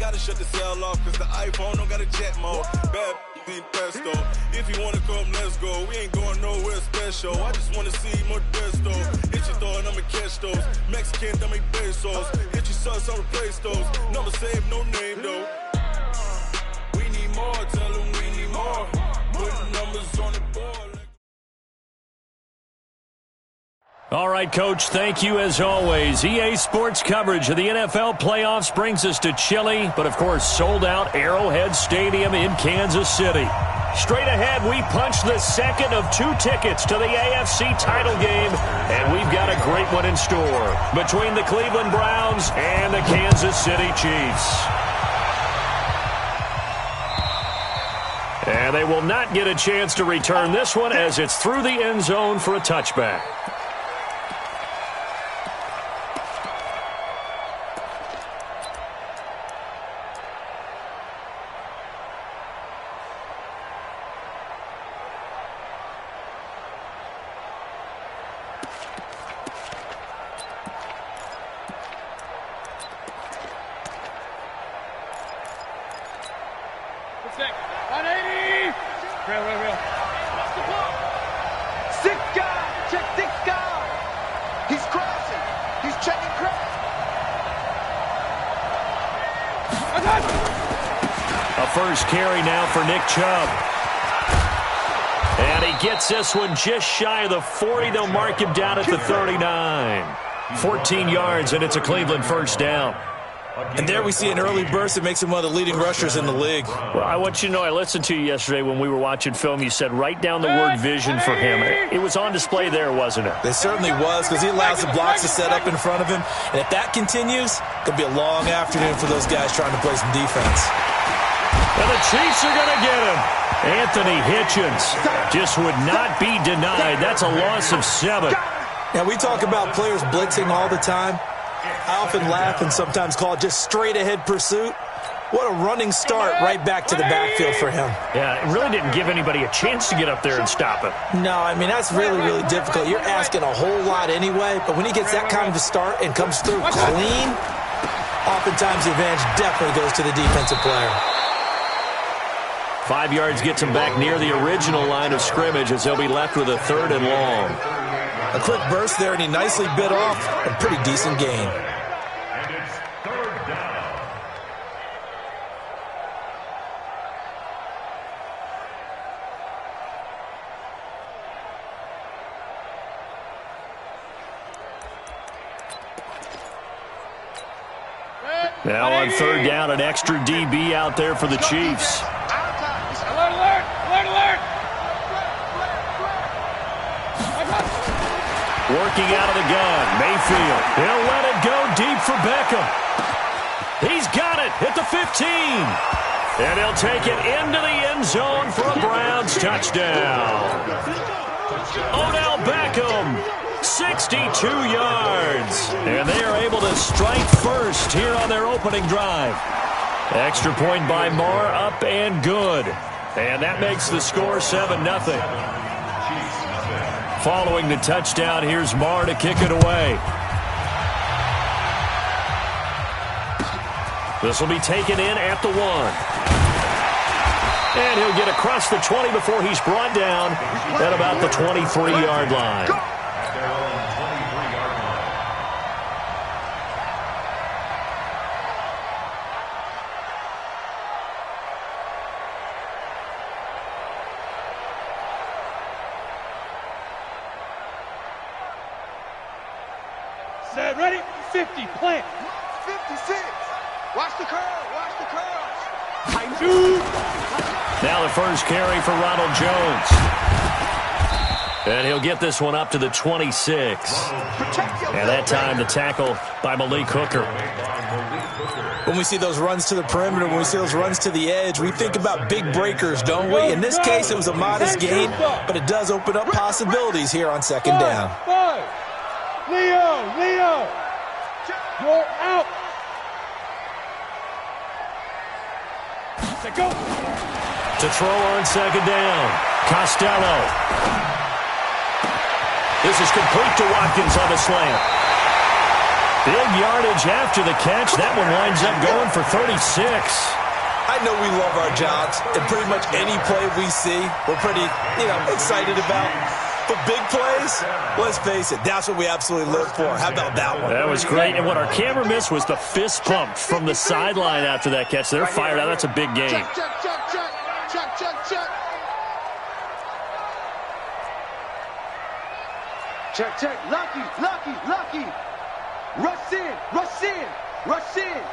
gotta shut the cell off, cause the iPhone don't got a jet mode. Bad in pesto. If you wanna come, let's go. We ain't going nowhere special. I just wanna see more desto. Hit your throw and I'ma catch those. Mexican, I make pesos. Hit your sauce, I'll replace those. Number save, no name though. We need more, tell them we need more. Put numbers on the board. All right, Coach, thank you as always. EA Sports coverage of the NFL playoffs brings us to chilly, but of course sold out Arrowhead Stadium in Kansas City. Straight ahead, we punch the second of 2 tickets to the AFC title game, and we've got a great one in store between the Cleveland Browns and the Kansas City Chiefs. And they will not get a chance to return this one as it's through the end zone for a touchback. First carry now for Nick Chubb. And he gets this one just shy of the 40. They'll mark him down at the 39. 14 yards, and it's a Cleveland first down. And there we see an early burst that makes him one of the leading rushers in the league. Well, I want you to know, I listened to you yesterday when we were watching film. You said write down the word vision for him. It was on display there, wasn't it? It certainly was, because he allows the blocks to set up in front of him. And if that continues, it'll be a long afternoon for those guys trying to play some defense. And the Chiefs are going to get him. Anthony Hitchens just would not be denied. That's a loss of 7. Now, we talk about players blitzing all the time. I often laugh and sometimes call it just straight-ahead pursuit. What a running start right back to the backfield for him. Yeah, it really didn't give anybody a chance to get up there and stop him. No, I mean, that's really, really difficult. You're asking a whole lot anyway, but when he gets that kind of a start and comes through clean, oftentimes the advantage definitely goes to the defensive player. 5 yards gets him back near the original line of scrimmage as they'll be left with a 3rd and long. A quick burst there, and he nicely bit off a pretty decent gain. Now on 3rd down, an extra DB out there for the Chiefs. Alert, alert, alert! Working out of the gun, Mayfield. He'll let it go deep for Beckham. He's got it at the 15. And he'll take it into the end zone for a Browns touchdown. Odell Beckham, 62 yards. And they are able to strike first here on their opening drive. Extra point by Marr, up and good. And that makes the score 7-0. Following the touchdown, here's Marr to kick it away. This will be taken in at the 1. And he'll get across the 20 before he's brought down at about the 23-yard line. Set, ready, 50, plant. 56. Watch the curl, watch the curls. Now the first carry for Ronald Jones. And he'll get this one up to the 26. And that time the tackle by Malik Hooker. When we see those runs to the perimeter, when we see those runs to the edge, we think about big breakers, don't we? In this case, it was a modest gain, but it does open up possibilities here on 2nd down. Leo, you're out. Go. To throw on 2nd down, Costello. This is complete to Watkins on the slant. Big yardage after the catch. That one winds up going for 36. I know we love our jobs, and pretty much any play we see, we're pretty, excited about. But big plays, let's face it, that's what we absolutely live for. How about that one? That was great, and what our camera missed was the fist pump from the sideline after that catch. They're fired out. That's a big game. Check, check, check, check. Check, check, check. Check, check. Lucky, lucky, lucky. Rush in, rush in, rush in.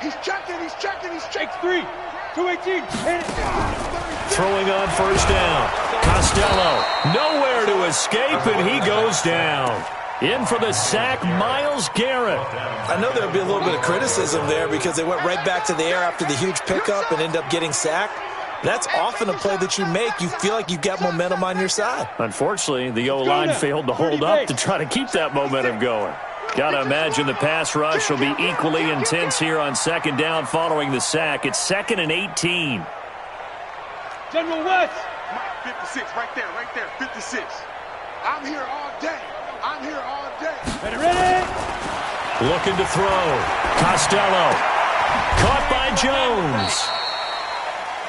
He's checking, he's checking, he's checking. X3, 218, hit it. Throwing on first down. Costello, nowhere to escape, and he goes down. In for the sack, Myles Garrett. I know there'll be a little bit of criticism there because they went right back to the air after the huge pickup and ended up getting sacked. That's often a play that you make. You feel like you've got momentum on your side. Unfortunately, the O-line failed to hold up to try to keep that momentum going. Got to imagine the pass rush will be equally intense here on second down following the sack. It's 2nd and 18. General West. 56, right there, 56. I'm here all day. I'm here all day. Ready? Looking to throw. Costello. Caught by Jones.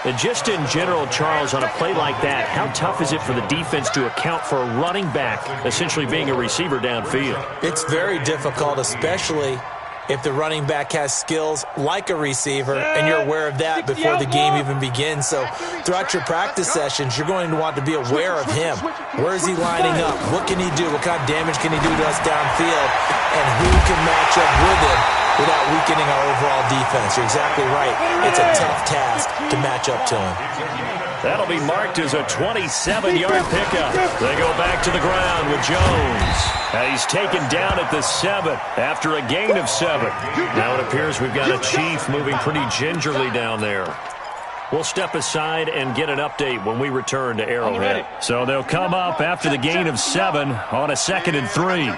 And just in general, Charles, on a play like that, how tough is it for the defense to account for a running back essentially being a receiver downfield? It's very difficult, especially if the running back has skills like a receiver, and you're aware of that before the game even begins. So throughout your practice sessions, you're going to want to be aware of him. Where is he lining up? What can he do? What kind of damage can he do to us downfield? And who can match up with him without weakening our overall defense? You're exactly right. It's a tough task to match up to him. That'll be marked as a 27-yard pickup. They go back to the ground with Jones. He's taken down at the 7 after a gain of 7. Now it appears we've got a Chief moving pretty gingerly down there. We'll step aside and get an update when we return to Arrowhead. So they'll come up after the gain of 7 on a 2nd and 3.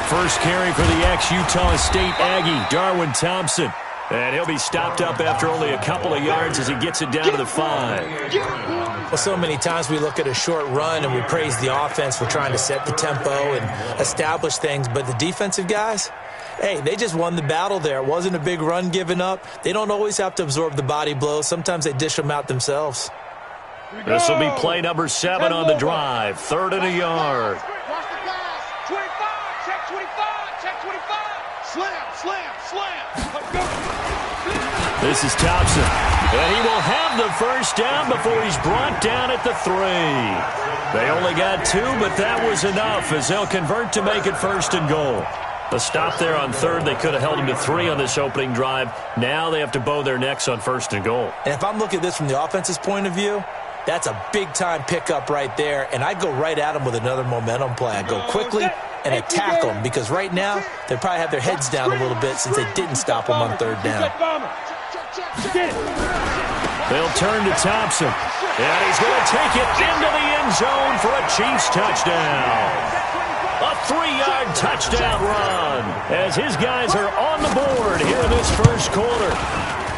First carry for the ex-Utah State Aggie, Darwin Thompson. And he'll be stopped up after only a couple of yards as he gets it down to the 5. Well, so many times we look at a short run and we praise the offense for trying to set the tempo and establish things. But the defensive guys, hey, they just won the battle there. It wasn't a big run given up. They don't always have to absorb the body blows. Sometimes they dish them out themselves. This will be play number 7 on the drive. 3rd and a yard. Watch the pass. 25, check 25, check 25. Slam, slam, slam. Let's go. This is Thompson, and he will have the first down before he's brought down at the 3. They only got 2, but that was enough as they'll convert to make it 1st and goal. A stop there on 3rd. They could have held him to 3 on this opening drive. Now they have to bow their necks on 1st and goal. And if I'm looking at this from the offense's point of view, that's a big-time pickup right there, and I'd go right at him with another momentum play. I'd go quickly and attack them because right now they probably have their heads down a little bit since they didn't stop them on 3rd down. They'll turn to Thompson, and he's going to take it into the end zone for a Chiefs touchdown. A 3-yard touchdown run as his guys are on the board here in this first quarter.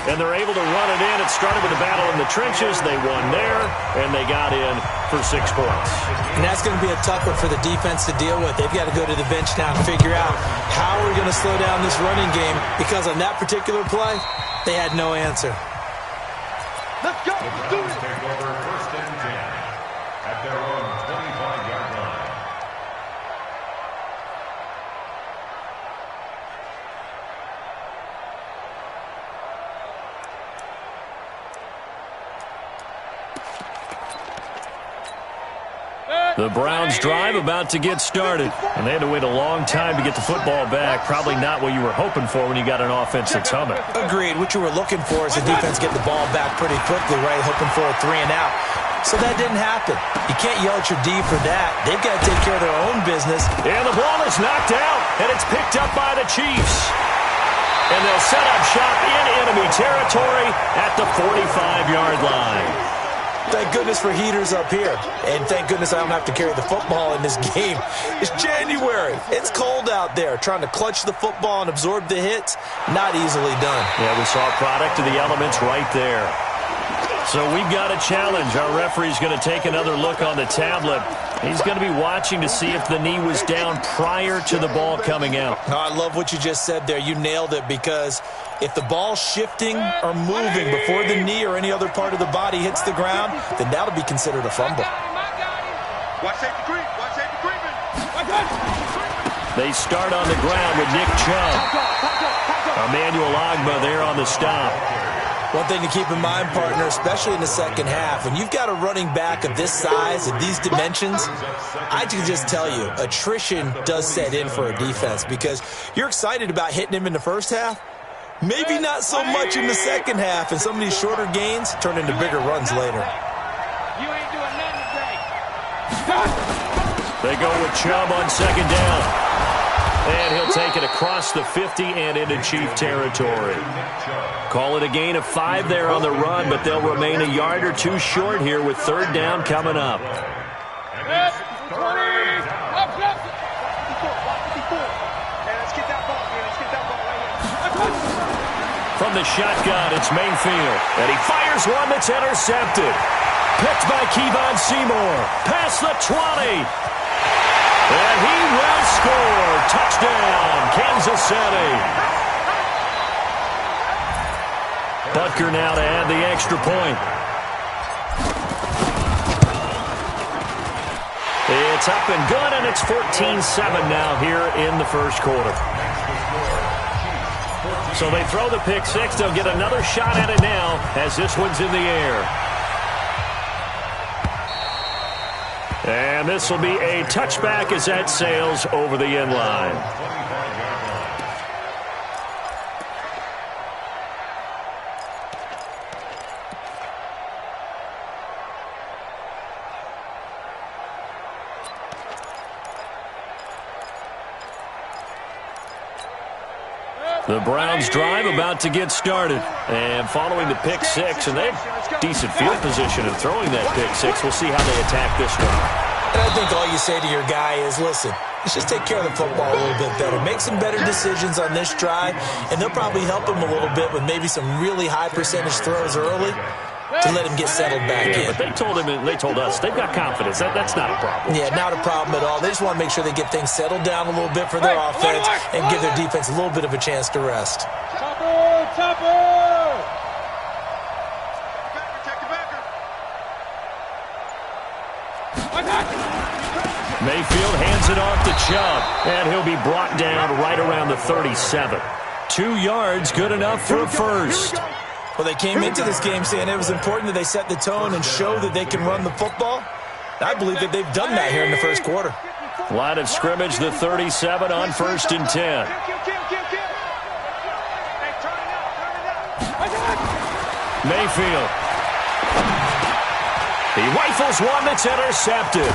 And they're able to run it in. It started with a battle in the trenches. They won there, and they got in for 6 points. And that's going to be a tough one for the defense to deal with. They've got to go to the bench now and figure out how we're going to slow down this running game because on that particular play, they had no answer. Let's go. Let's do it. Take over 1st and 10 at their own 25-yard line. The Browns drive about to get started, and they had to wait a long time to get the football back. Probably not what you were hoping for when you got an offense that's humming. Agreed. What you were looking for is the defense get the ball back pretty quickly, right? Hoping for a 3 and out. So that didn't happen. You can't yell at your D for that. They've got to take care of their own business. And the ball is knocked out, and it's picked up by the Chiefs. And they'll set up shop in enemy territory at the 45-yard line. Thank goodness for heaters up here. And thank goodness I don't have to carry the football in this game. It's January. It's cold out there. Trying to clutch the football and absorb the hits, not easily done. Yeah, we saw a product of the elements right there. So we've got a challenge. Our referee's going to take another look on the tablet He's going to be watching to see if the knee was down prior to the ball coming out. Oh, I love what you just said there. You nailed it, because if the ball's shifting or moving before the knee or any other part of the body hits the ground, then that'll be considered a fumble. Watch safety creep. Watch safety creeping. They start on the ground with Nick Chubb. Emmanuel Ogbah there on the stop. One thing to keep in mind, partner, especially in the second half, when you've got a running back of this size and these dimensions, I can just tell you, attrition does set in for a defense, because you're excited about hitting him in the first half. Maybe not so much in the second half, and some of these shorter gains turn into bigger runs later. You ain't doing nothing today. They go with Chubb on second down. And he'll take it across the 50 and into Chief territory. Call it a gain of 5 there on the run, but they'll remain a yard or two short here with third down coming up. From the shotgun, it's Mayfield. And he fires one that's intercepted. Picked by Kevon Seymour. Past the 20. And he will score. Touchdown, Kansas City. Butker now to add the extra point. It's up and good, and it's 14-7 now here in the first quarter. So they throw the pick six. They'll get another shot at it now as this one's in the air. And this will be a touchback as that sails over the end line. The Browns drive about to get started. And following the pick six, and they have decent field position in throwing that pick six. We'll see how they attack this one. And I think all you say to your guy is, listen, let's just take care of the football a little bit better. Make some better decisions on this drive, and they'll probably help him a little bit with maybe some really high percentage throws early to let him get settled back in. But they told him, and they told us, they've got confidence. That's not a problem. Yeah, not a problem at all. They just want to make sure they get things settled down a little bit for their offense and give their defense a little bit of a chance to rest. Chopper! Mayfield hands it off to Chubb, and he'll be brought down right around the 37. 2 yards, good enough for a first. Well, they came into this game saying it was important that they set the tone and show that they can run the football. I believe that they've done that here in the first quarter. Line of scrimmage, the 37 on 1st and 10. Mayfield. He rifles one that's intercepted.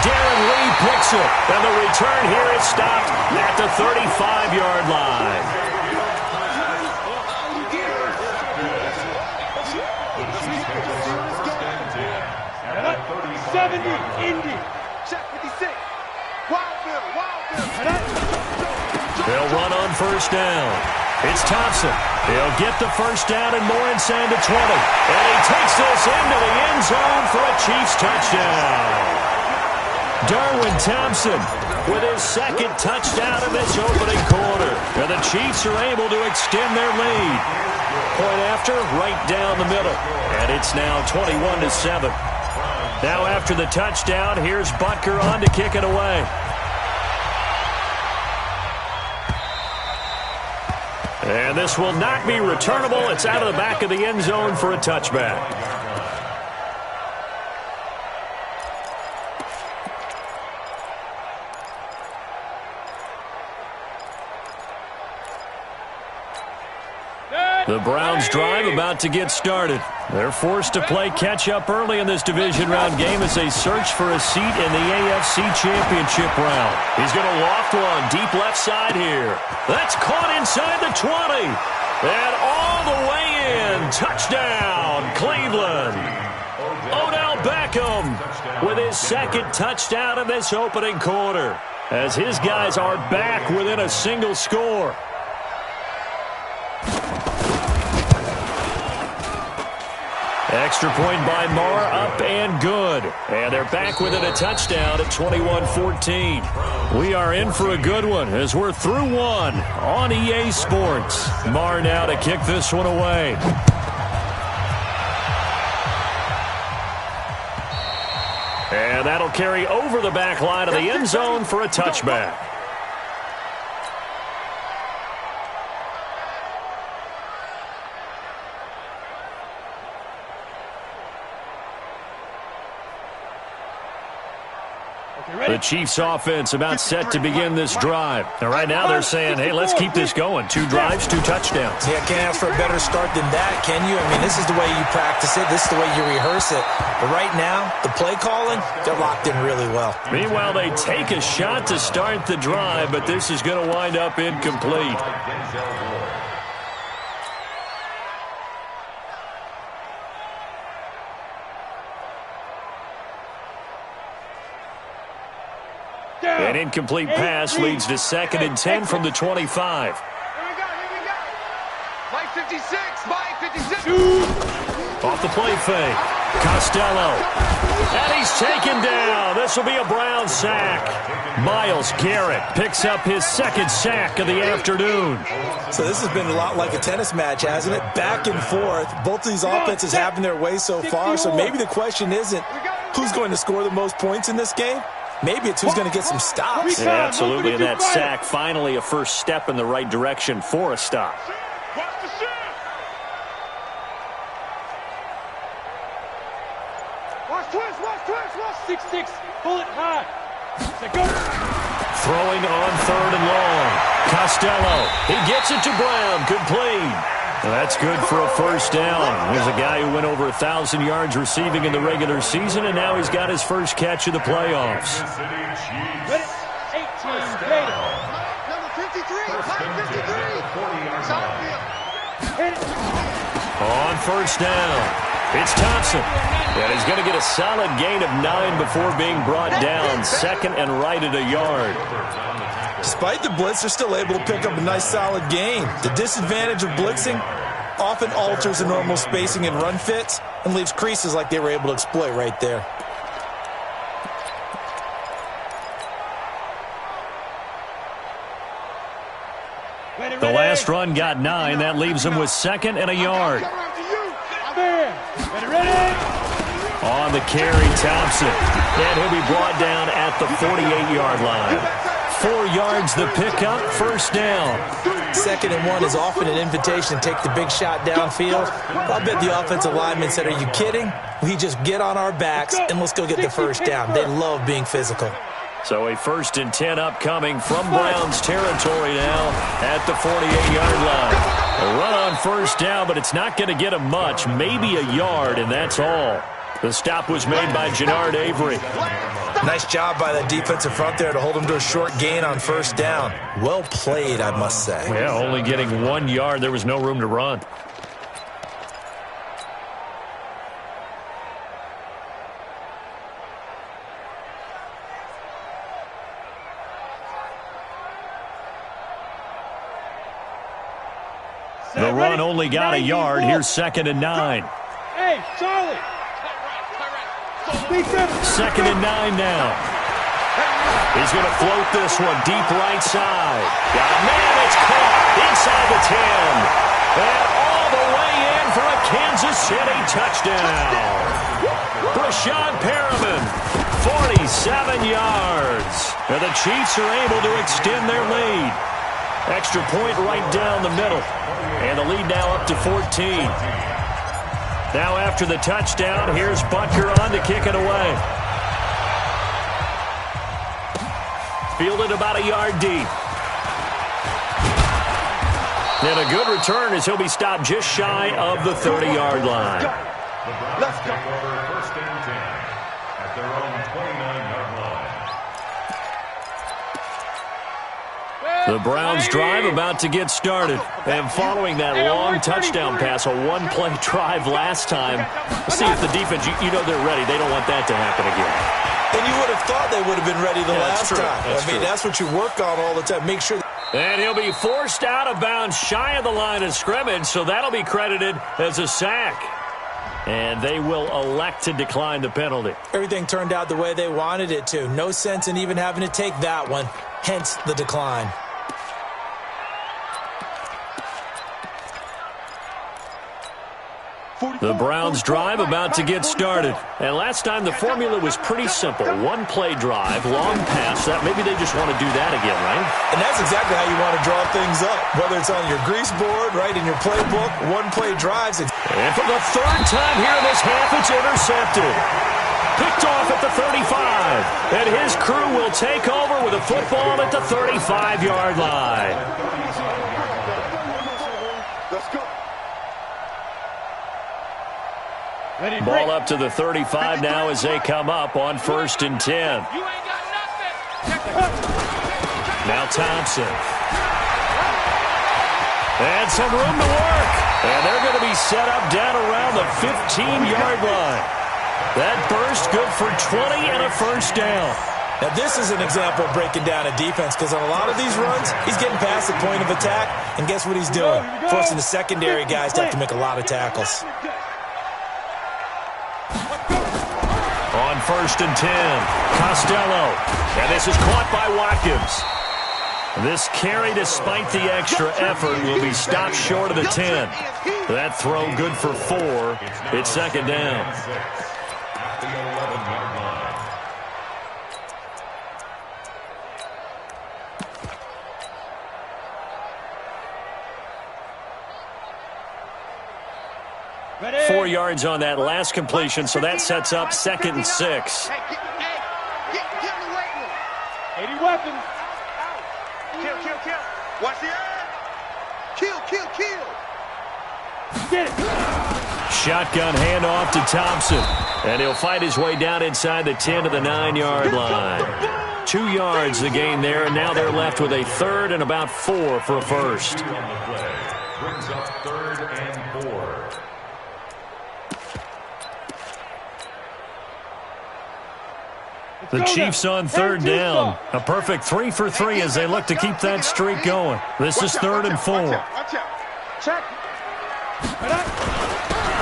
Darren Lee picks it, and the return here is stopped at the 35-yard line. 70, Indy. Check 56. Wild. They'll run on first down. It's Thompson. He'll get the first down and more inside the 20. And he takes this into the end zone for a Chiefs touchdown. Darwin Thompson with his second touchdown in this opening quarter. And the Chiefs are able to extend their lead. Point after, right down the middle. And it's now 21-7. Now after the touchdown, here's Butker on to kick it away. And this will not be returnable. It's out of the back of the end zone for a touchback. The Browns drive about to get started. They're forced to play catch-up early in this division round game as they search for a seat in the AFC Championship round. He's going to loft one deep left side here. That's caught inside the 20. And all the way in. Touchdown, Cleveland. Odell Beckham with his second touchdown in this opening quarter as his guys are back within a single score. Extra point by Marr, up and good. And they're back within a touchdown at 21-14. We are in for a good one as we're through one on EA Sports. Marr now to kick this one away. And that'll carry over the back line of the end zone for a touchback. The Chiefs offense about set to begin this drive. And right now they're saying, hey, let's keep this going. 2 drives, 2 touchdowns. Yeah, can't ask for a better start than that, can you? I mean, this is the way you practice it. This is the way you rehearse it. But right now, the play calling, they're locked in really well. Meanwhile, they take a shot to start the drive, but this is going to wind up incomplete. An incomplete pass leads to 2nd and 10 from the 25. Here we go. Mike 56. Off the play fake. Costello. And he's taken down. This will be a Brown sack. Myles Garrett picks up his 2nd sack of the afternoon. So this has been a lot like a tennis match, hasn't it? Back and forth. Both of these offenses having their way so far. So maybe the question isn't who's going to score the most points in this game. Maybe it's who's going to get some stops. Yeah, absolutely. And that sack, finally a first step in the right direction for a stop. Watch twist. 6-6, pull it hard. Go. Throwing on 3rd and long. Costello, he gets it to Brown, complete. Well, that's good for a first down. Here's a guy who went over 1,000 yards receiving in the regular season, and now he's got his first catch of the playoffs. Ready? 18, Gator. Number 53. Mike 53. Hit it. On first down, it's Thompson. And he's going to get a solid gain of 9 before being brought down. 2nd and right at a yard. Despite the blitz, they're still able to pick up a nice solid gain. The disadvantage of blitzing often alters the normal spacing and run fits and leaves creases like they were able to exploit right there. The last run got 9. That leaves him with 2nd and a yard. Ready? On the carry, Thompson. And he'll be brought down at the 48-yard line. 4 yards the pickup, first down. 2nd and 1 is often an invitation to take the big shot downfield. I'll bet the offensive lineman said, are you kidding? We just get on our backs and let's go get the first down. They love being physical. So a 1st and 10 upcoming from Browns territory now at the 48-yard line. A run on first down, but it's not going to get him much, maybe a yard, and that's all. The stop was made by Jannard Avery. Nice job by the defensive front there to hold him to a short gain on first down. Well played, I must say. Yeah, only getting 1 yard. There was no room to run. The run only got a yard. Here's 2nd and 9. Hey, Charlie. 2nd and 9 now. He's going to float this one deep right side. Got a man, it's caught inside the 10. And all the way in for a Kansas City touchdown. Brashad Perriman, 47 yards. And the Chiefs are able to extend their lead. Extra point right down the middle. And the lead now up to 14. Now after the touchdown, here's Butker on to kick it away. Fielded about a yard deep. And a good return as he'll be stopped just shy of the 30-yard line. Let's go. 1st and 10 at their own 29-yard line. The Browns drive about to get started. And following that long touchdown pass, a one-play drive last time, see if the defense, you know they're ready. They don't want that to happen again. And you would have thought they would have been ready the last time. That's true. That's what you work on all the time. Make sure. And he'll be forced out of bounds shy of the line of scrimmage, so that'll be credited as a sack. And they will elect to decline the penalty. Everything turned out the way they wanted it to. No sense in even having to take that one, hence the decline. The Browns drive about to get started. And last time the formula was pretty simple. One play drive, long pass. That maybe they just want to do that again, right? And that's exactly how you want to draw things up. Whether it's on your grease board, right, in your playbook, one play drives. And for the third time here in this half, it's intercepted. Picked off at the 35. And his crew will take over with a football at the 35-yard line. Let's go. Ball up to the 35 now as they come up on 1st and 10. Now Thompson. And some room to work. And they're going to be set up down around the 15-yard line. That burst good for 20 and a first down. Now, this is an example of breaking down a defense because on a lot of these runs, he's getting past the point of attack, and guess what he's doing? Forcing the secondary guys to have to make a lot of tackles. On 1st and 10, Costello. And this is caught by Watkins. This carry, despite the extra effort, will be stopped short of the 10. That throw good for 4. It's 2nd down. At the 11-yard line. Ready? 4 yards on that last completion, so that sets up 2nd and 6. Hey, get in the weight room. 80 weapons. Kill. Watch the eye. Kill. Get it. Shotgun handoff to Thompson. And he'll fight his way down inside the 10 to the 9-yard line. 2 yards the gain there, and now they're left with a 3rd and about 4 for a first. On the play brings up 3rd and 4. The Chiefs on 3rd down. A perfect 3 for 3 as they look to keep that streak going. This is 3rd and 4. Watch out. Check.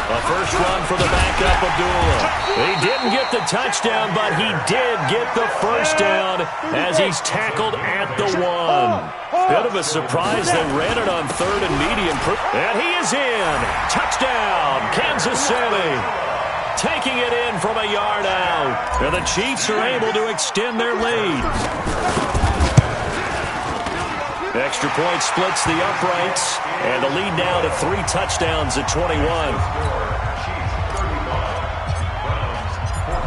A first run for the backup, Abdullah. He didn't get the touchdown, but he did get the first down as he's tackled at the 1. Bit of a surprise. They ran it on 3rd and medium. And he is in. Touchdown, Kansas City. Taking it in from a yard out. And the Chiefs are able to extend their lead. Extra point splits the uprights. And the lead now to 3 touchdowns at 21.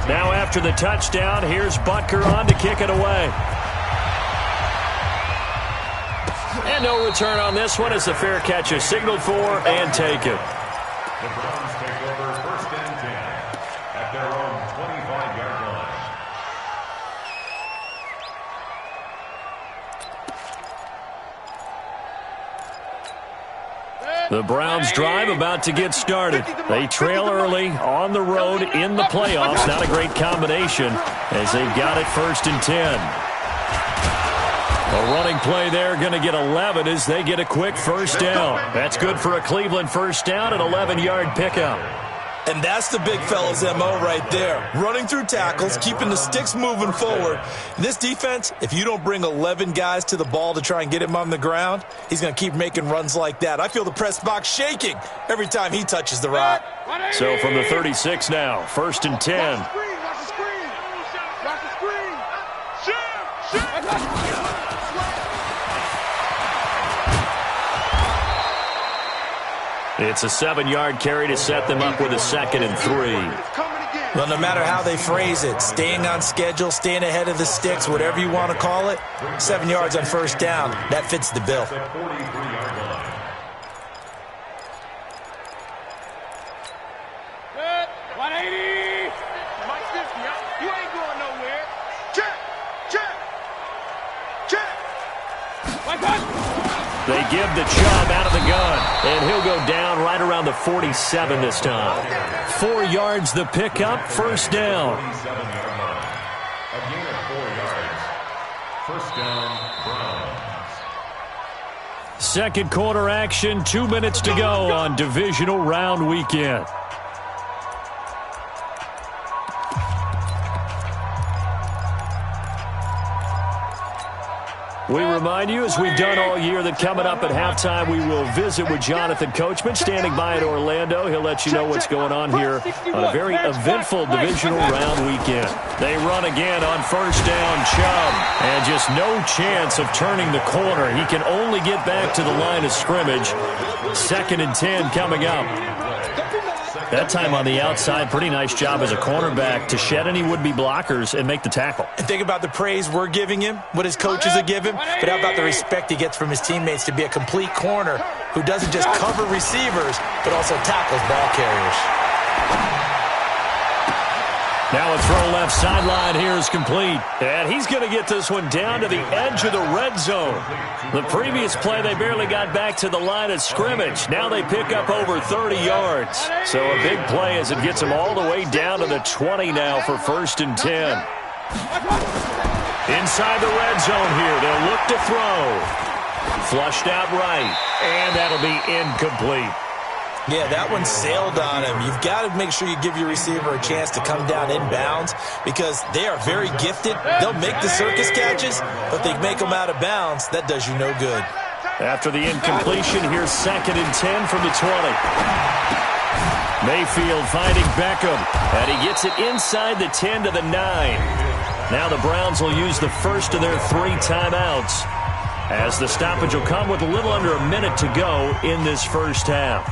Now after the touchdown, here's Butker on to kick it away. And no return on this one as the fair catch is signaled for and taken. The Browns take over 1st and 10 at their own 25-yard line. The Browns drive about to get started. They trail early on the road in the playoffs. Not a great combination as they've got it 1st and 10. A running play there, going to get 11 as they get a quick first down. That's good for a Cleveland first down, an 11-yard pickup. And that's the big fella's MO right there. Running through tackles, keeping the sticks moving forward. This defense, if you don't bring 11 guys to the ball to try and get him on the ground, he's going to keep making runs like that. I feel the press box shaking every time he touches the rock. So from the 36 now, 1st and 10. Watch the screen. Watch the screen. Shoot. It's a 7-yard carry to set them up with a 2nd and 3. Well, no matter how they phrase it, staying on schedule, staying ahead of the sticks, whatever you want to call it, 7 yards on first down, that fits the bill. 43-yard line. Good. 180. Mike 50, you ain't going nowhere. Check. One touch. They give the Chubb out of the gun, and he'll go down right around the 47 this time. 4 yards the pickup, first down. 47-yard line. A gain of 4 yards. First down, Browns. Second quarter action, 2 minutes to go on divisional round weekend. We remind you, as we've done all year, that coming up at halftime, we will visit with Jonathan Coachman, standing by in Orlando. He'll let you know what's going on here on a very eventful divisional round weekend. They run again on first down, Chubb, and just no chance of turning the corner. He can only get back to the line of scrimmage. 2nd and 10 coming up. That time on the outside, pretty nice job as a cornerback to shed any would-be blockers and make the tackle. And think about the praise we're giving him, what his coaches are giving, but how about the respect he gets from his teammates to be a complete corner who doesn't just cover receivers, but also tackles ball carriers. Now a throw left sideline here is complete. And he's going to get this one down to the edge of the red zone. The previous play, they barely got back to the line of scrimmage. Now they pick up over 30 yards. So a big play as it gets them all the way down to the 20 now for 1st and 10. Inside the red zone here, they'll look to throw. Flushed out right, and that'll be incomplete. Yeah, that one sailed on him. You've got to make sure you give your receiver a chance to come down inbounds because they are very gifted. They'll make the circus catches, but they make them out of bounds. That does you no good. After the incompletion, here's 2nd and 10 from the 20. Mayfield finding Beckham, and he gets it inside the 10 to the 9. Now the Browns will use the first of their 3 timeouts as the stoppage will come with a little under a minute to go in this first half.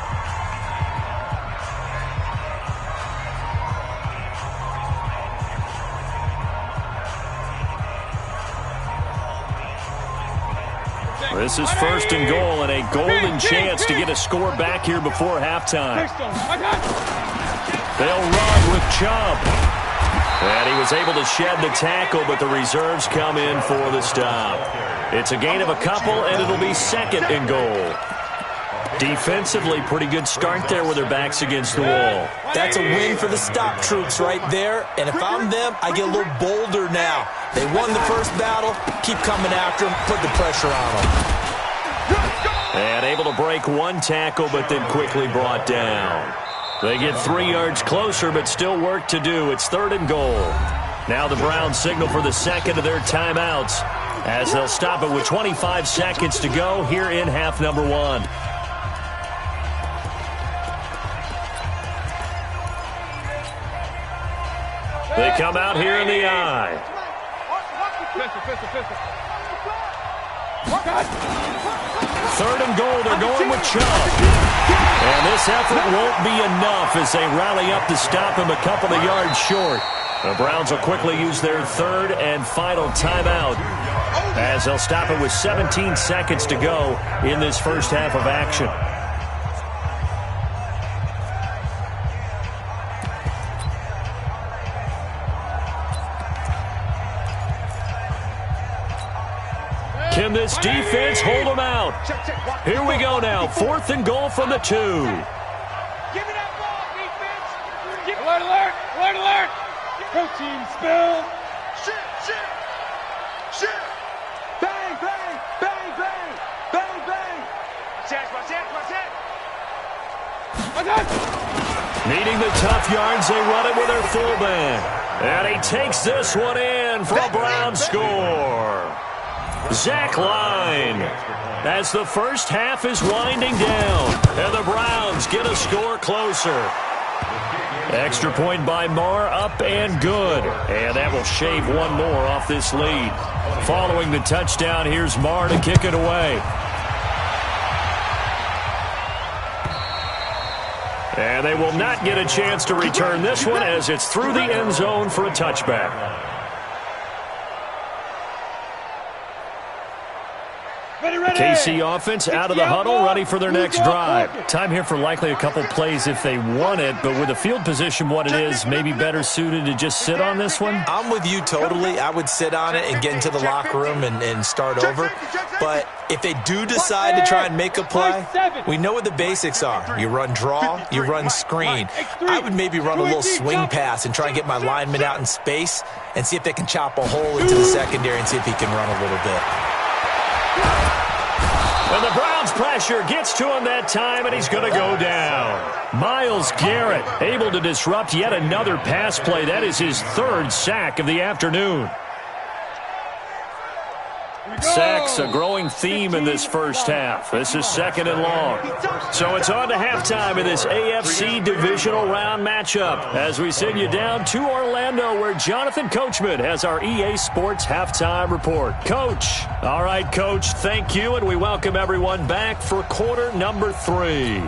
This is 1st and goal and a golden chance to get a score back here before halftime. They'll run with Chubb. And he was able to shed the tackle, but the reserves come in for the stop. It's a gain of a couple, and it'll be 2nd and goal. Defensively, pretty good start there with their backs against the wall. That's a win for the stop troops right there. And if I'm them, I get a little bolder now. They won the first battle. Keep coming after them. Put the pressure on them. And able to break 1 tackle, but then quickly brought down. They get 3 yards closer, but still work to do. It's 3rd and goal. Now the Browns signal for the 2nd of their timeouts as they'll stop it with 25 seconds to go here in half number 1. They come out here in the eye. 3rd and goal, they're going with Chubb. And this effort won't be enough as they rally up to stop him a couple of yards short. The Browns will quickly use their 3rd and final timeout as they'll stop it with 17 seconds to go in this first half of action. Can this defense hold them out? Here we go now. 4th and goal from the 2. Give me that ball, defense. Alert, alert, alert, alert. Protein spill. Shit. Bang, bang, bang, bang, bang, bang. Watch it. Needing the tough yards, they run it with their fullback. And he takes this one in for a Brown score. Zach Line, as the first half is winding down, and the Browns get a score closer. Extra point by Marr, up and good, and that will shave 1 more off this lead. Following the touchdown, here's Marr to kick it away. And they will not get a chance to return this one as it's through the end zone for a touchback. KC offense out of the huddle, ready for their next drive. Time here for likely a couple plays if they want it, but with the field position what it is, maybe better suited to just sit on this one? I'm with you totally. I would sit on it and get into the locker room and start over. But if they do decide to try and make a play, we know what the basics are. You run draw, you run screen. I would maybe run a little swing pass and try and get my lineman out in space and see if they can chop a hole into the secondary and see if he can run a little bit. And the Browns pressure gets to him that time, and he's going to go down. Myles Garrett able to disrupt yet another pass play. That is his 3rd sack of the afternoon. Sacks, a growing theme in this first half. This is 2nd and long. So it's on to halftime in this AFC divisional round matchup as we send you down to Orlando where Jonathan Coachman has our EA Sports halftime report. Coach. All right, Coach, thank you, and we welcome everyone back for quarter number 3.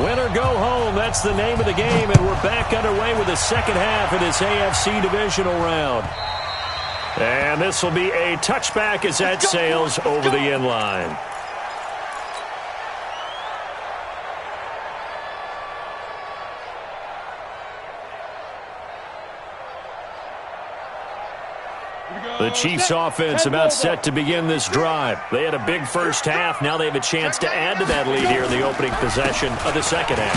Win or go home, that's the name of the game, and we're back underway with the second half of this AFC divisional round. And this will be a touchback as that sails over the end line. The Chiefs offense about set to begin this drive. They had a big first half. Now they have a chance to add to that lead here in the opening possession of the second half.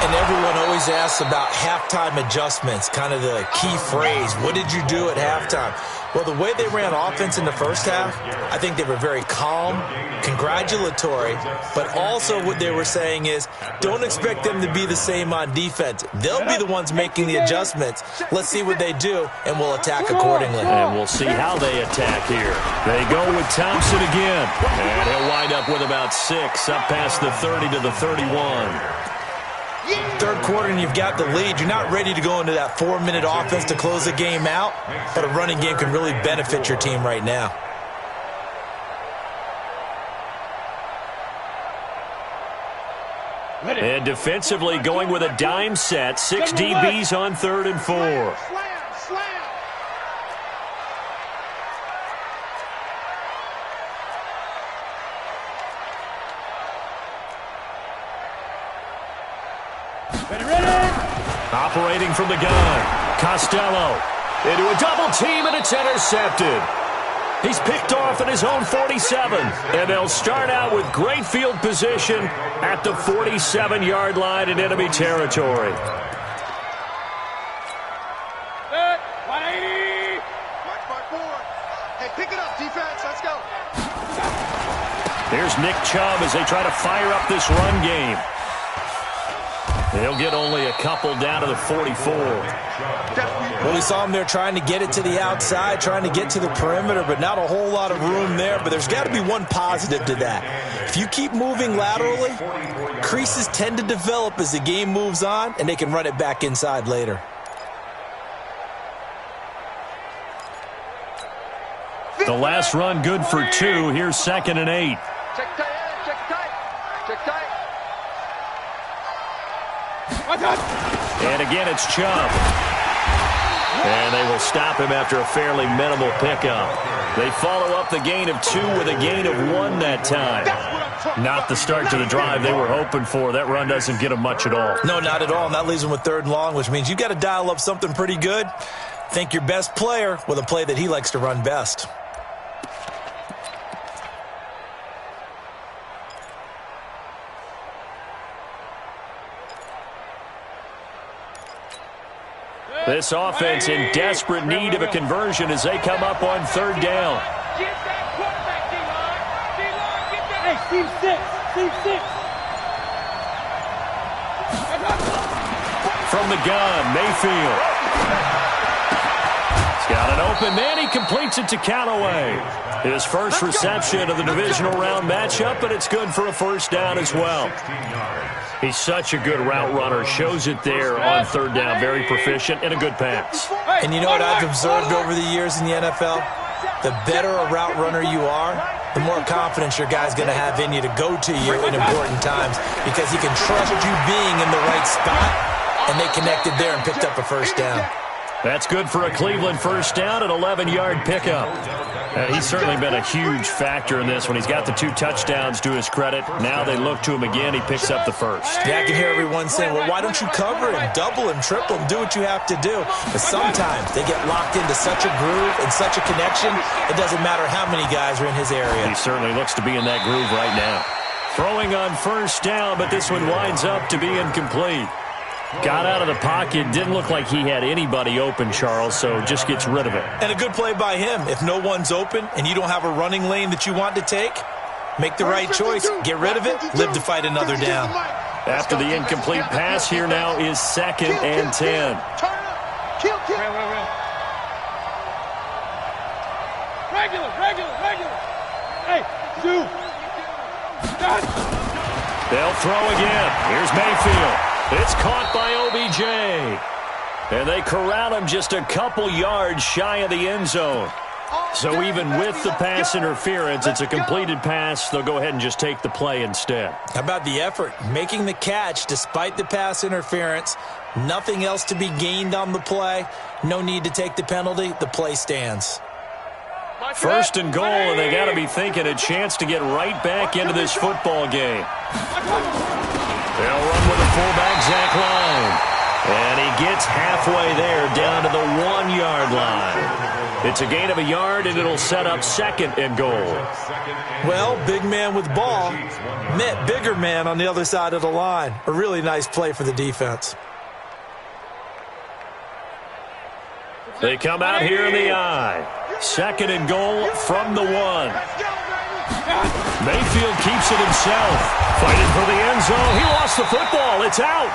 And everyone always asks about halftime adjustments, kind of the key phrase. What did you do at halftime? Well, the way they ran offense in the first half, I think they were very calm, congratulatory, but also what they were saying is don't expect them to be the same on defense. They'll be the ones making the adjustments. Let's see what they do, and we'll attack accordingly. And we'll see how they attack here. They go with Thompson again, and he'll wind up with about 6, up past the 30 to the 31. Third quarter and you've got the lead. You're not ready to go into that 4-minute offense to close the game out, but a running game can really benefit your team right now. And defensively going with a dime set, 6 DBs on 3rd and 4. Operating from the gun, Costello into a double team, and it's intercepted. He's picked off at his own 47, and they'll start out with great field position at the 47-yard line in enemy territory. 180. March forward. Hey, pick it up, defense. Let's go. Here's Nick Chubb as they try to fire up this run game. They'll get only a couple down to the 44. Well, we saw them there trying to get it to the outside, trying to get to the perimeter, but not a whole lot of room there. But there's got to be one positive to that. If you keep moving laterally, creases tend to develop as the game moves on, and they can run it back inside later. The last run good for 2. Here's 2nd and 8. Check tight, check tight, check tight. And again, it's Chubb. And they will stop him after a fairly minimal pickup. They follow up the gain of 2 with a gain of 1 that time. Not the start to the drive they were hoping for. That run doesn't get them much at all. No, not at all. And that leaves them with 3rd and long, which means you've got to dial up something pretty good. Think your best player with a play that he likes to run best. This offense in desperate need of a conversion as they come up on 3rd down. Get that quarterback, D-line. D-line, get that. Hey, Steve 6. Steve 6. From the gun, Mayfield. He's got an open man. He completes it to Callaway. His first reception of the divisional round matchup, but it's good for a 1st down as well. He's such a good route runner. Shows it there on 3rd down. Very proficient and a good pass. And you know what I've observed over the years in the NFL? The better a route runner you are, the more confidence your guy's going to have in you to go to you in important times because he can trust you being in the right spot, and they connected there and picked up a 1st down. That's good for a Cleveland 1st down, an 11-yard pickup. He's certainly been a huge factor in this when he's got the 2 touchdowns to his credit. Now they look to him again. He picks up the 1st. Yeah, I can hear everyone saying, well, why don't you cover him, double him, triple him, do what you have to do. But sometimes they get locked into such a groove and such a connection, it doesn't matter how many guys are in his area. He certainly looks to be in that groove right now. Throwing on 1st down, but this one winds up to be incomplete. Got out of the pocket, didn't look like he had anybody open, Charles, so just gets rid of it. And a good play by him. If no one's open and you don't have a running lane that you want to take, make the right choice, get rid of it, live to fight another down. After the incomplete pass, here now is 2nd and 10. Hey, Sue. They'll throw again. Here's Mayfield. It's caught by OBJ. And they corral him just a couple yards shy of the end zone. So even with the pass interference, it's a completed pass. They'll go ahead and just take the play instead. How about the effort? Making the catch despite the pass interference. Nothing else to be gained on the play. No need to take the penalty. The play stands. First and goal, and they got to be thinking a chance to get right back into this football game. They'll run with the fullback, Zach Line. And he gets halfway there, down to the 1-yard line. It's a gain of a yard, and it'll set up second and goal. Well, big man with ball met bigger man on the other side of the line. A really nice play for the defense. They come out here in the eye. Second and goal from the 1. Mayfield keeps it himself. Fighting for the end zone. He lost the football. It's out.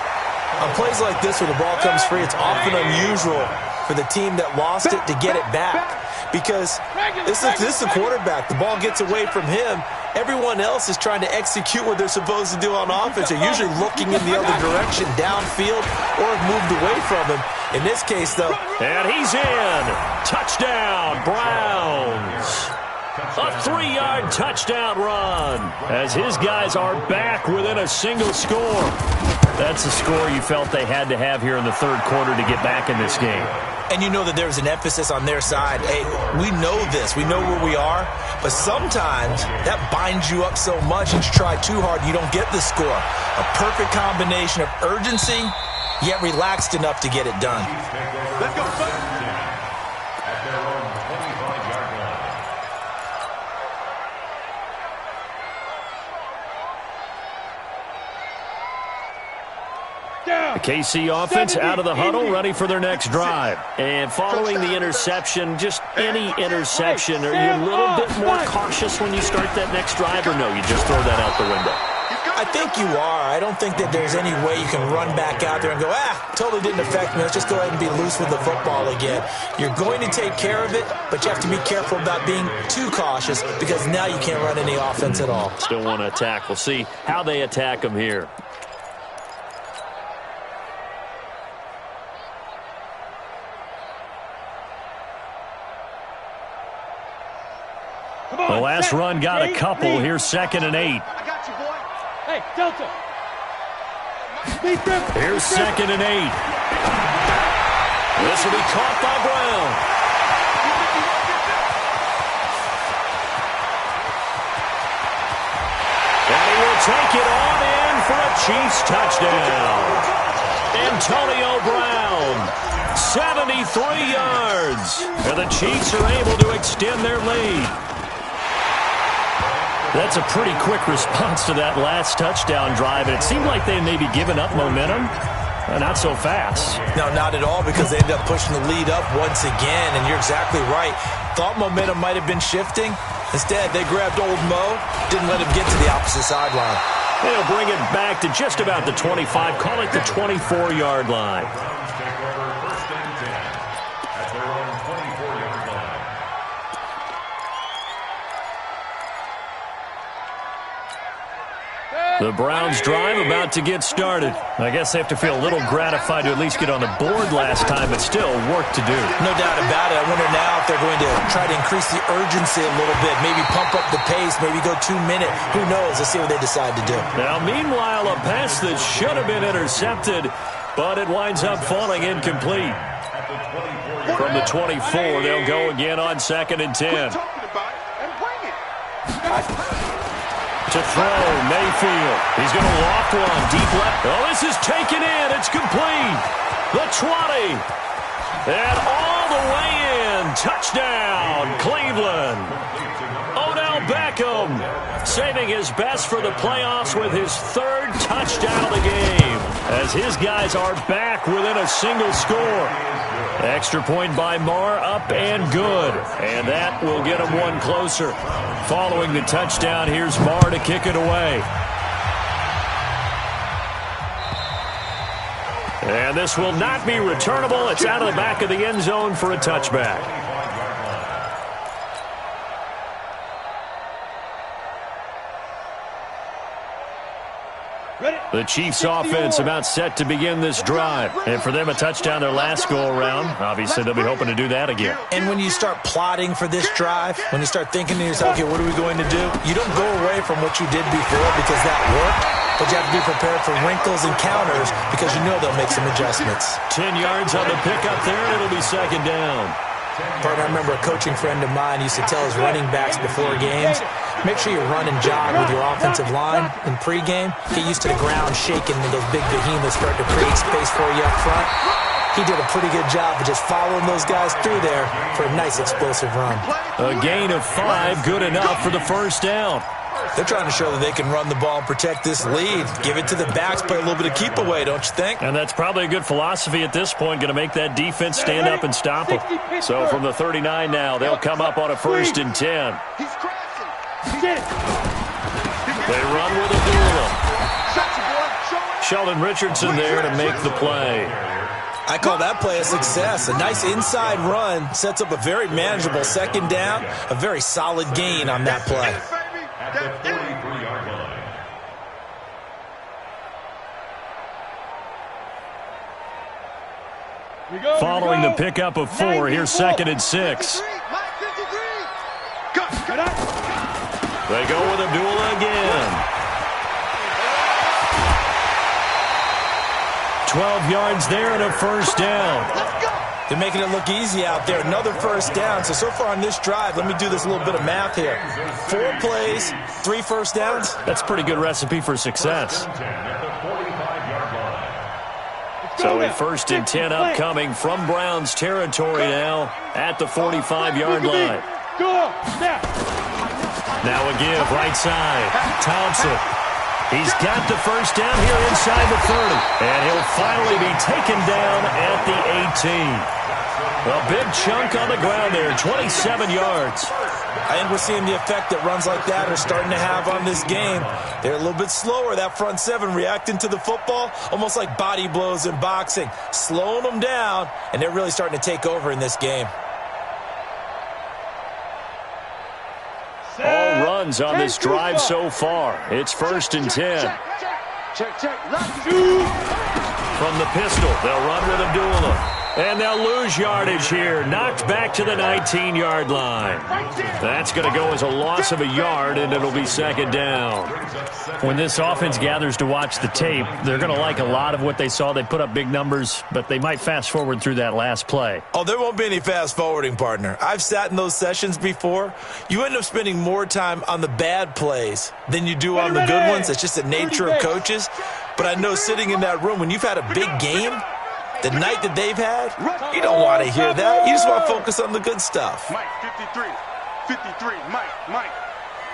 On plays like this where the ball comes free, it's often unusual for the team that lost it to get it back. Because this is the quarterback. The ball gets away from him. Everyone else is trying to execute what they're supposed to do on offense. They're usually looking in the other direction, downfield, or have moved away from him. In this case, though. And he's in. Touchdown, Browns. A 3-yard touchdown run as his guys are back within a single score. That's the score you felt they had to have here in the third quarter to get back in this game. And you know that there's an emphasis on their side. Hey, we know this. We know where we are. But sometimes that binds you up so much and you try too hard, you don't get the score. A perfect combination of urgency, yet relaxed enough to get it done. Let's go, son. At their own 25-yard line. The KC offense out of the huddle, ready for their next drive. And following the interception, just any interception, are you a little bit more cautious when you start that next drive, or no, you just throw that out the window? I think you are. I don't think that there's any way you can run back out there and go, totally didn't affect me. Let's just go ahead and be loose with the football again. You're going to take care of it, but you have to be careful about being too cautious because now you can't run any offense at all. Still want to attack. We'll see how they attack them here. The last run got a couple. Here's 2nd and 8. I got you, boy. Hey, Delta. Here's 2nd and 8. This will be caught by Brown. And he will take it on in for a Chiefs touchdown. Antonio Brown, 73 yards. And the Chiefs are able to extend their lead. That's a pretty quick response to that last touchdown drive. And it seemed like they may be giving up momentum. Not so fast. No, not at all, because they ended up pushing the lead up once again. And you're exactly right. Thought momentum might have been shifting. Instead, they grabbed old Mo, didn't let him get to the opposite sideline. They'll bring it back to just about the 25. Call it the 24-yard line. Take over 1st and 10 at their own 24-yard line. The Browns drive about to get started. I guess they have to feel a little gratified to at least get on the board last time, but still work to do. No doubt about it. I wonder now if they're going to try to increase the urgency a little bit, maybe pump up the pace, maybe go 2-minute. Who knows? Let's see what they decide to do. Now, meanwhile, a pass that should have been intercepted, but it winds up falling incomplete. From the 24, they'll go again on 2nd and 10. Talking about it and bring it. To throw, Mayfield. He's going to loft one deep left. Oh, this is taken in. It's complete. The 20. And all the way in. Touchdown, Cleveland. Odell Beckham saving his best for the playoffs with his 3rd touchdown of the game as his guys are back within a single score. Extra point by Marr, up and good. And that will get him one closer. Following the touchdown, here's Marr to kick it away. And this will not be returnable. It's out of the back of the end zone for a touchback. The Chiefs offense about set to begin this drive. And for them, a touchdown their last go-around. Obviously, they'll be hoping to do that again. And when you start plotting for this drive, when you start thinking to yourself, okay, what are we going to do? You don't go away from what you did before because that worked, but you have to be prepared for wrinkles and counters because you know they'll make some adjustments. 10 yards on the pickup there, and it'll be second down. Partner, I remember a coaching friend of mine used to tell his running backs before games, make sure you run and jog with your offensive line in pregame. Get used to the ground shaking when those big behemoths start to create space for you up front. He did a pretty good job of just following those guys through there for a nice explosive run. A gain of 5, good enough for the first down. They're trying to show that they can run the ball and protect this lead. Give it to the backs, play a little bit of keep away, don't you think? And that's probably a good philosophy at this point, going to make that defense stand up and stop them. So from the 39 now, they'll come up on a 1st and 10. They run with Abdullah. Sheldon Richardson there to make the play. I call that play a success. A nice inside run sets up a very manageable second down, a very solid gain on that play. At the 43-yard line. Following the pickup of 4, here's 2nd and 6. They go with Abdullah again. 12 yards there and a 1st down. They're making it look easy out there. Another 1st down. So far on this drive, let me do this little bit of math here. 4 plays, 3 1st downs. That's a pretty good recipe for success. So a 1st and 10 upcoming from Browns territory now at the 45-yard line. Now a give, right side. Thompson. He's got the 1st down here inside the 30. And he'll finally be taken down at the 18. A big chunk on the ground there, 27 yards. I think we're seeing the effect that runs like that are starting to have on this game. They're a little bit slower, that front 7, reacting to the football, almost like body blows in boxing, slowing them down, and they're really starting to take over in this game. All runs on this drive so far. It's 1st and 10. From the pistol, they'll run with Abdullah. And they'll lose yardage here. Knocked back to the 19-yard line. That's going to go as a loss of a yard, and it'll be 2nd down. When this offense gathers to watch the tape, they're going to like a lot of what they saw. They put up big numbers, but they might fast forward through that last play. Oh, there won't be any fast forwarding, partner. I've sat in those sessions before. You end up spending more time on the bad plays than you do on the good ones. It's just the nature of coaches. But I know sitting in that room, when you've had a big game, the night that they've had, you don't want to hear that. You just want to focus on the good stuff. Mike, 53, Mike.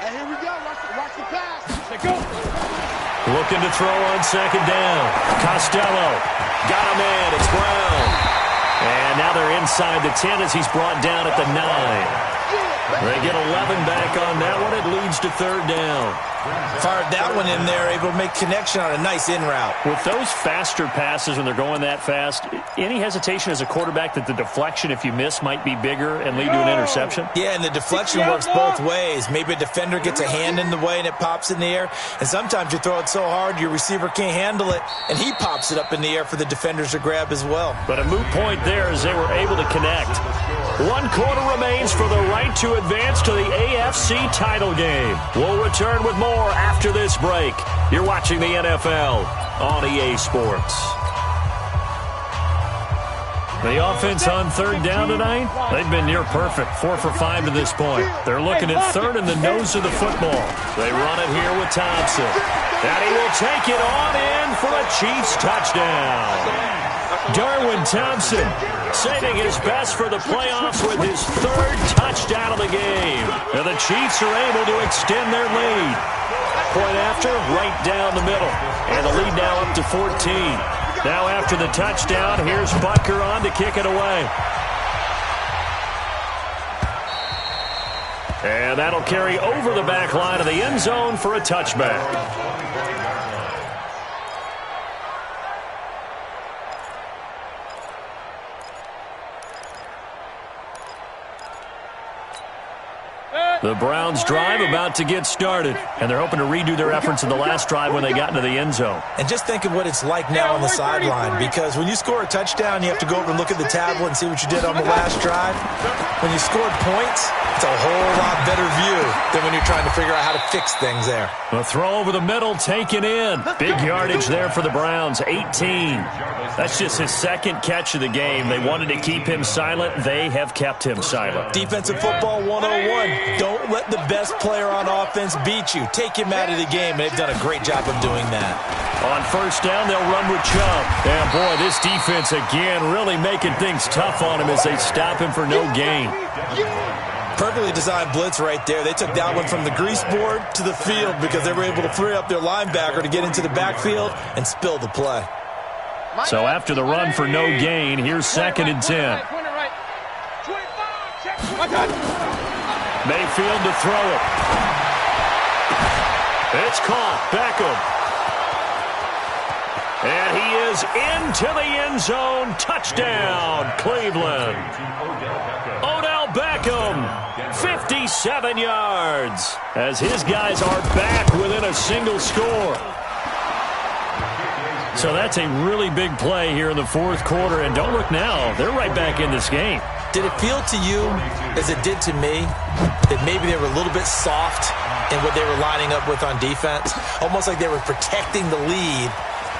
And here we go. Watch the pass. Let's go. Looking to throw on 2nd down. Costello got a man. It's Brown. And now they're inside the 10 as he's brought down at the 9. They get 11 back on that one. It leads to 3rd down. Fired that one in there, able to make connection on a nice in route. With those faster passes when they're going that fast, any hesitation as a quarterback that the deflection, if you miss, might be bigger and lead to an interception? Yeah, and the deflection works both ways. Maybe a defender gets a hand in the way and it pops in the air. And sometimes you throw it so hard your receiver can't handle it, and he pops it up in the air for the defenders to grab as well. But a moot point there as they were able to connect. 1 quarter remains for the right to advance to the AFC title game. We'll return with more after this break. You're watching the NFL on EA Sports. The offense on 3rd down tonight, they've been near perfect. 4 for 5 to this point. They're looking at 3rd in the nose of the football. They run it here with Thompson. And he will take it on in for a Chiefs touchdown. Darwin Thompson saving his best for the playoffs with his 3rd touchdown of the game. And the Chiefs are able to extend their lead. Point after, right down the middle. And the lead now up to 14. Now after the touchdown, here's Butker on to kick it away. And that'll carry over the back line of the end zone for a touchback. The Browns drive about to get started, and they're hoping to redo their efforts in the last drive when they got into the end zone. And just think of what it's like now on the sideline, because when you score a touchdown, you have to go over and look at the tablet and see what you did on the last drive. When you scored points, it's a whole lot better view than when you're trying to figure out how to fix things there. A throw over the middle, taken in. Big yardage there for the Browns, 18. That's just his second catch of the game. They wanted to keep him silent. They have kept him silent. Defensive football 101. Don't let the best player on offense beat you. Take him out of the game, and they've done a great job of doing that. On first down, they'll run with Chubb. And, boy, this defense, again, really making things tough on him as they stop him for no gain. Perfectly designed blitz right there. They took that one from the grease board to the field because they were able to free up their linebacker to get into the backfield and spill the play. So after the run for no gain, here's 2nd and 10. Mayfield to throw it. It's caught. Beckham. And he is into the end zone. Touchdown, Cleveland. Odell Beckham, 57 yards, as his guys are back within a single score. So that's a really big play here in the fourth quarter. And don't look now, they're right back in this game. Did it feel to you, as it did to me, that maybe they were a little bit soft in what they were lining up with on defense? Almost like they were protecting the lead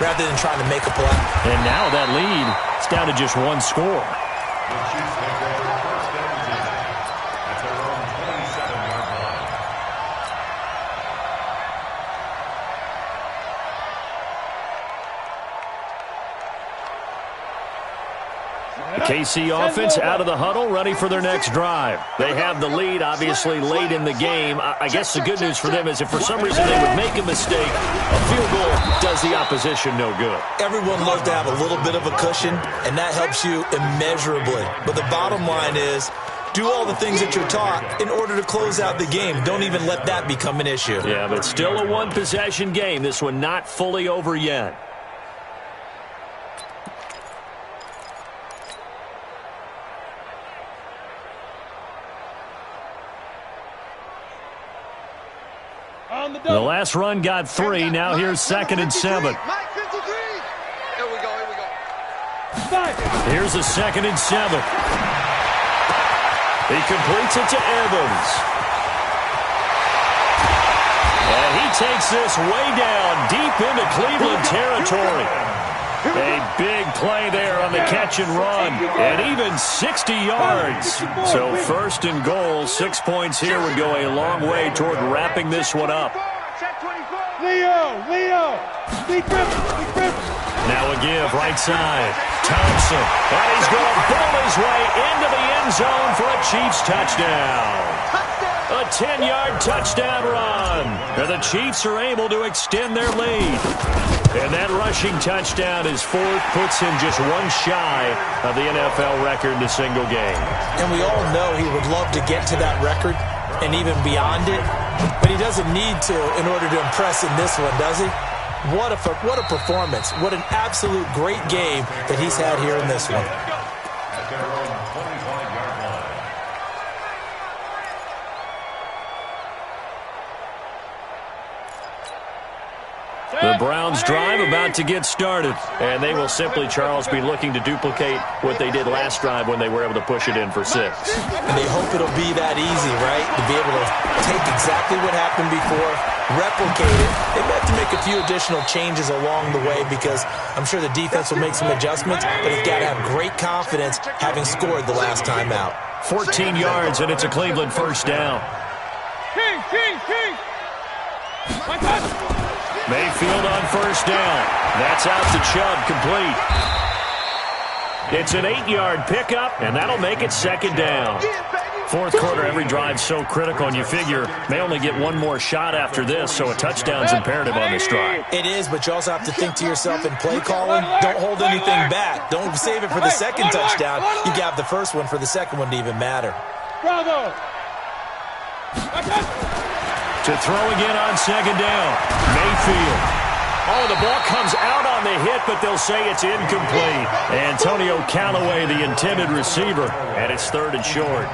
rather than trying to make a play. And now that lead is down to just one score. KC offense out of the huddle, ready for their next drive. They have the lead, obviously, late in the game. I guess the good news for them is if for some reason they would make a mistake, a field goal does the opposition no good. Everyone loves to have a little bit of a cushion, and that helps you immeasurably. But the bottom line is, do all the things that you're taught in order to close out the game. Don't even let that become an issue. Yeah, but it's still a one-possession game. This one not fully over yet. The last run got 3. Now here's 2nd and 7. Here's a 2nd and 7. He completes it to Evans. And he takes this way down, deep into Cleveland territory. A big play there on the catch and run, and even 60 yards. So 1st and goal, 6 points here would go a long way toward wrapping this one up. Leo, now a give, right side. Thompson, and he's going to bowl his way into the end zone for a Chiefs touchdown. A 10-yard touchdown run. And the Chiefs are able to extend their lead. And that rushing touchdown is 4th, puts him just one shy of the NFL record in a single game. And we all know he would love to get to that record and even beyond it, but he doesn't need to in order to impress in this one, does he? What a performance. What an absolute great game that he's had here in this one. The Browns drive about to get started, and they will simply, Charles, be looking to duplicate what they did last drive when they were able to push it in for 6. And they hope it'll be that easy, right? To be able to take exactly what happened before, replicate it. They may have to make a few additional changes along the way because I'm sure the defense will make some adjustments, but it's got to have great confidence having scored the last time out. 14 yards, and it's a Cleveland first down. King. Mayfield on first down. That's out to Chubb, complete. It's an 8-yard pickup, and that'll make it 2nd down. Fourth quarter, every drive so critical, and you figure may only get one more shot after this, so a touchdown's imperative on this drive. It is, but you also have to think to yourself in play calling, don't hold anything back. Don't save it for the second touchdown. You got the first one for the second one to even matter. Bravo. To throw again on 2nd down. Mayfield. Oh, the ball comes out on the hit, but they'll say it's incomplete. Antonio Callaway, the intended receiver, and it's 3rd and short.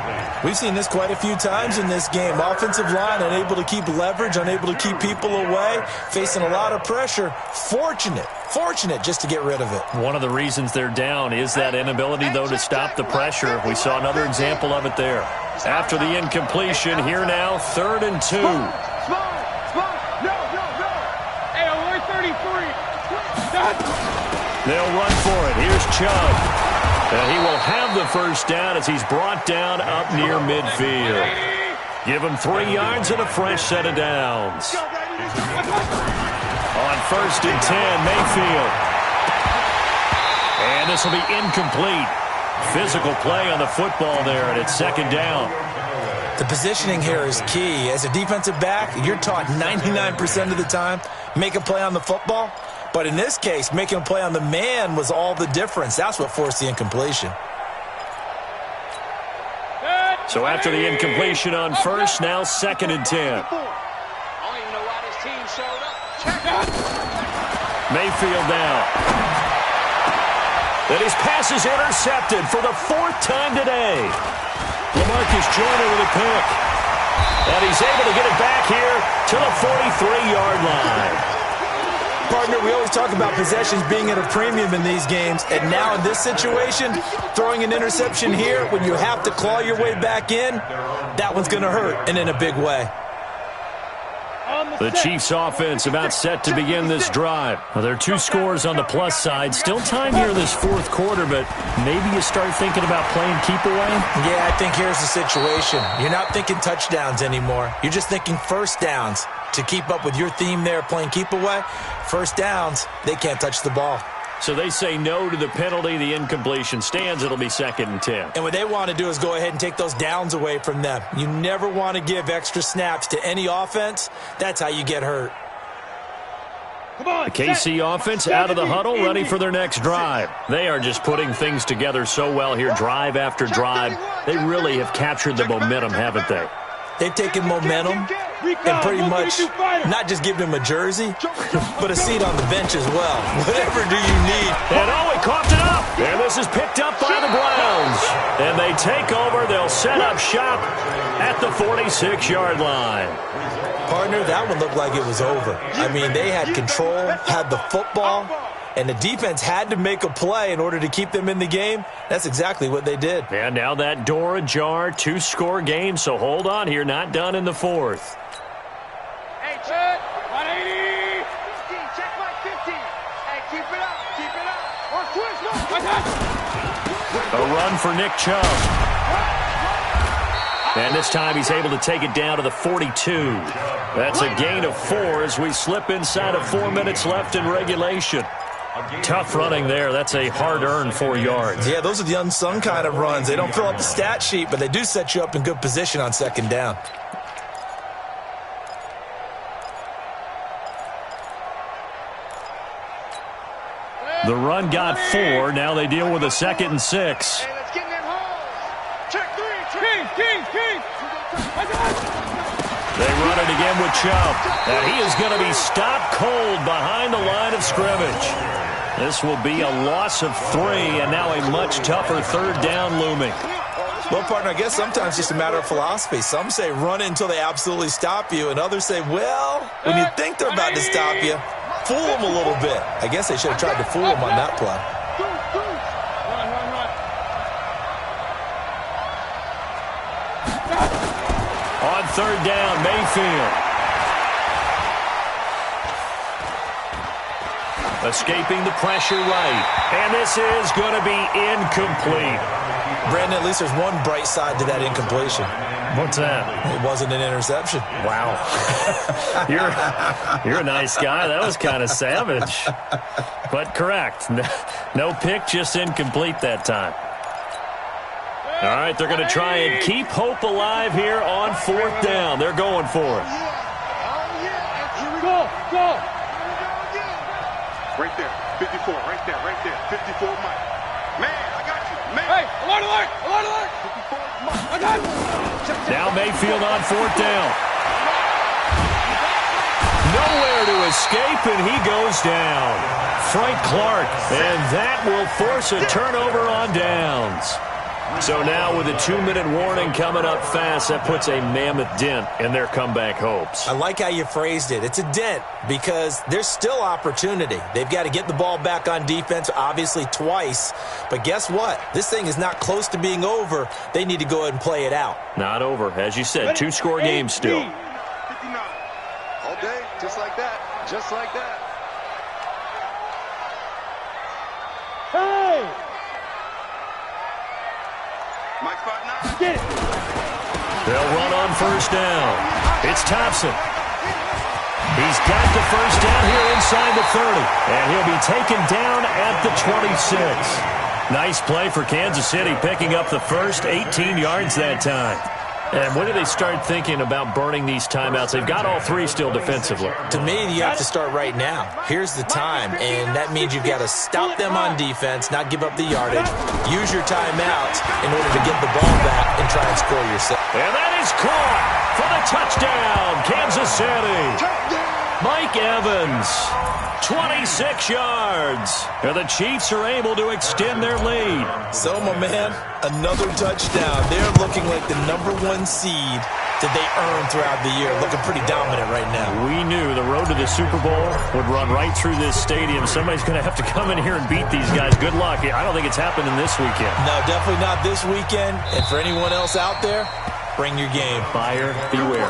We've seen this quite a few times in this game. Offensive line unable to keep leverage, unable to keep people away, facing a lot of pressure. Fortunate just to get rid of it. One of the reasons they're down is that inability, though, to stop the pressure. We saw another example of it there. After the incompletion, here now, 3rd and 2. Hey, only 33. They'll run for it. Here's Chubb. And he will have the first down as he's brought down up near midfield. Give him 3 yards and a fresh set of downs. On 1st and 10, Mayfield. And this will be incomplete. Physical play on the football there, and it's 2nd down. The positioning here is key. As a defensive back, you're taught 99% of the time, make a play on the football. But in this case, making a play on the man was all the difference. That's what forced the incompletion. So after the incompletion on 1st, now 2nd and 10. Mayfield now. And his pass is intercepted for the 4th time today. LaMarcus Joyner with a pick. And he's able to get it back here to the 43-yard line. Partner, we always talk about possessions being at a premium in these games, and now in this situation, throwing an interception here when you have to claw your way back in, that one's going to hurt, and in a big way. The Chiefs offense about set to begin this drive. Well, there are 2 scores on the plus side. Still time here in this 4th quarter, but maybe you start thinking about playing keep away? Yeah, I think here's the situation. You're not thinking touchdowns anymore. You're just thinking first downs. To keep up with your theme there, playing keep away, first downs, they can't touch the ball. So they say no to the penalty. The incompletion stands. It'll be 2nd and 10. And what they want to do is go ahead and take those downs away from them. You never want to give extra snaps to any offense. That's how you get hurt. The KC offense out of the huddle, ready for their next drive. They are just putting things together so well here, drive after drive. They really have captured the momentum, haven't they? They've taken momentum and pretty much not just give him a jersey, but a seat on the bench as well. Whatever do you need. And he coughed it up. And this is picked up by the Browns. And they take over. They'll set up shop at the 46-yard line. Partner, that one looked like it was over. I mean, they had control, had the football, and the defense had to make a play in order to keep them in the game. That's exactly what they did. And now that door ajar, 2-score game, so hold on here, not done in the 4th. Hey, check. 180. 15, check my 15. Hey, keep it up. Or twist, no. A run for Nick Chubb. And this time he's able to take it down to the 42. That's a gain of 4 as we slip inside of 4 minutes left in regulation. Tough running there. That's a hard-earned 4 yards. Yeah, those are the unsung kind of runs. They don't fill up the stat sheet, but they do set you up in good position on 2nd down. The run got 4. Now they deal with a 2nd and 6. Hey, let's get in them holes. Check 3. King. They run it again with Chubb. And he is going to be stopped cold behind the line of scrimmage. This will be a loss of 3, and now a much tougher 3rd down looming. Well, partner, I guess sometimes it's just a matter of philosophy. Some say run it until they absolutely stop you, and others say, well, when you think they're about to stop you, fool them a little bit. I guess they should have tried to fool them on that play. On 3rd down, Mayfield. Escaping the pressure right. And this is going to be incomplete. Brandon, at least there's one bright side to that incompletion. What's that? It wasn't an interception. Wow. You're a nice guy. That was kind of savage. But correct. No pick, just incomplete that time. All right, they're going to try and keep hope alive here on 4th down. They're going for it. Go. Right there, 54, right there, 54 Mike. Man, I got you, man. Hey, alert. 54 Mike. I got you. Now Mayfield on 4th down. Nowhere to escape, and he goes down. Frank Clark, and that will force a turnover on downs. So now with a 2-minute warning coming up fast, that puts a mammoth dent in their comeback hopes. I like how you phrased it. It's a dent because there's still opportunity. They've got to get the ball back on defense, obviously twice. But guess what? This thing is not close to being over. They need to go ahead and play it out. Not over. As you said, 2-score game still. 59. All day, just like that. Just like that. Hey! Mike spot now. Get it! They'll run on first down. It's Thompson. He's got the first down here inside the 30. And he'll be taken down at the 26. Nice play for Kansas City, picking up the first 18 yards that time. And when do they start thinking about burning these timeouts? They've got all three still defensively. To me, you have to start right now. Here's the time, and that means you've got to stop them on defense, not give up the yardage, use your timeouts in order to get the ball back and try and score yourself. And that is caught for the touchdown, Kansas City. Mike Evans, 26 yards. And the Chiefs are able to extend their lead. So, my man, another touchdown. They're looking like the #1 seed that they earned throughout the year. Looking pretty dominant right now. We knew the road to the Super Bowl would run right through this stadium. Somebody's going to have to come in here and beat these guys. Good luck. I don't think it's happening this weekend. No, definitely not this weekend. And for anyone else out there, bring your game. Buyer beware.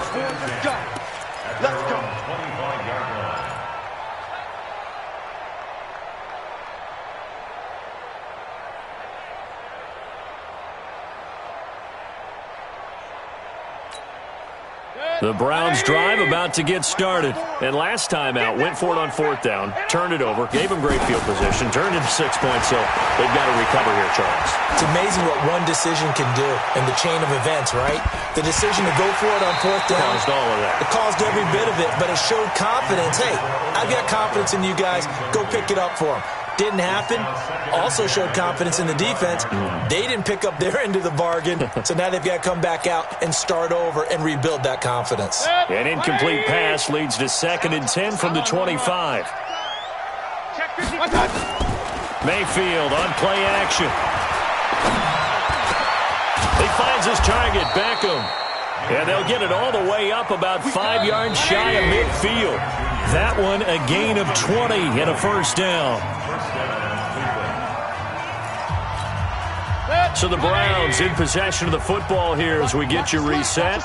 Let's go. 25-yard line. The Browns drive about to get started. And last time out, went for it on fourth down, turned it over, gave them great field position, turned into 6 points, so they've got to recover here, Charles. It's amazing what one decision can do in the chain of events, right? The decision to go for it on fourth down. Caused all of that. It caused every bit of it, but it showed confidence. Hey, I've got confidence in you guys. Go pick it up for them. Didn't happen. Also showed confidence in the defense. They didn't pick up their end of the bargain, so now they've got to come back out and start over and rebuild that confidence. An incomplete pass leads to 2nd and 10 from the 25. Mayfield on play action. He finds his target, Beckham. And they'll get it all the way up about 5 yards shy of midfield. That one a gain of 20 and a first down. So the Browns in possession of the football here as we get you reset.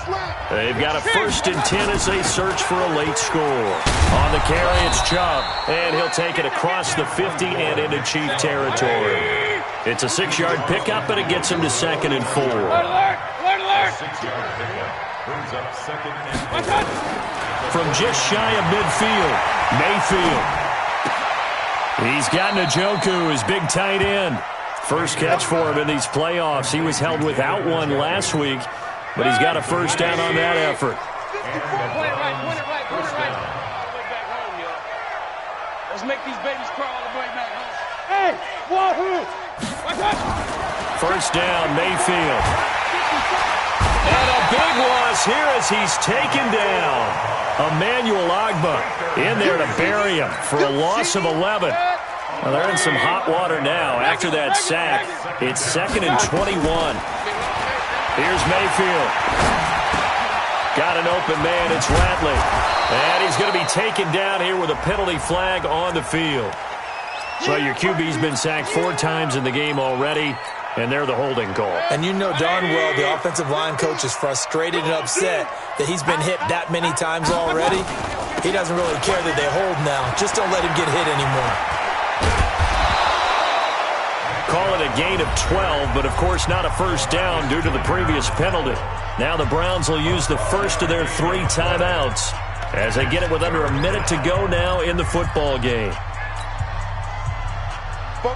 They've got a 1st and 10 as they search for a late score. On the carry, it's Chubb. And he'll take it across the 50 and into Chief territory. It's a 6-yard pickup, and it gets him to 2nd and 4. Alert! 6-yard pickup brings up 2nd and 4. From just shy of midfield, Mayfield. He's got Njoku, his big tight end. First catch for him in these playoffs. He was held without one last week, but he's got a first down on that effort. Point it right. Let's make these babies crawl all the way back home. Hey, wahoo! First down, Mayfield. And a big loss here as he's taken down. Emmanuel Ogbah in there to bury him for a loss of 11. Well, they're in some hot water now after that sack. It's 2nd and 21. Here's Mayfield. Got an open man. It's Ratley. And he's going to be taken down here with a penalty flag on the field. So your QB's been sacked 4 times in the game already, and they're the holding call. And you know darn well the offensive line coach is frustrated and upset that he's been hit that many times already. He doesn't really care that they hold now. Just don't let him get hit anymore. Call it a gain of 12, but of course not a first down due to the previous penalty. Now the Browns will use the first of their 3 timeouts as they get it with under a minute to go now in the football game.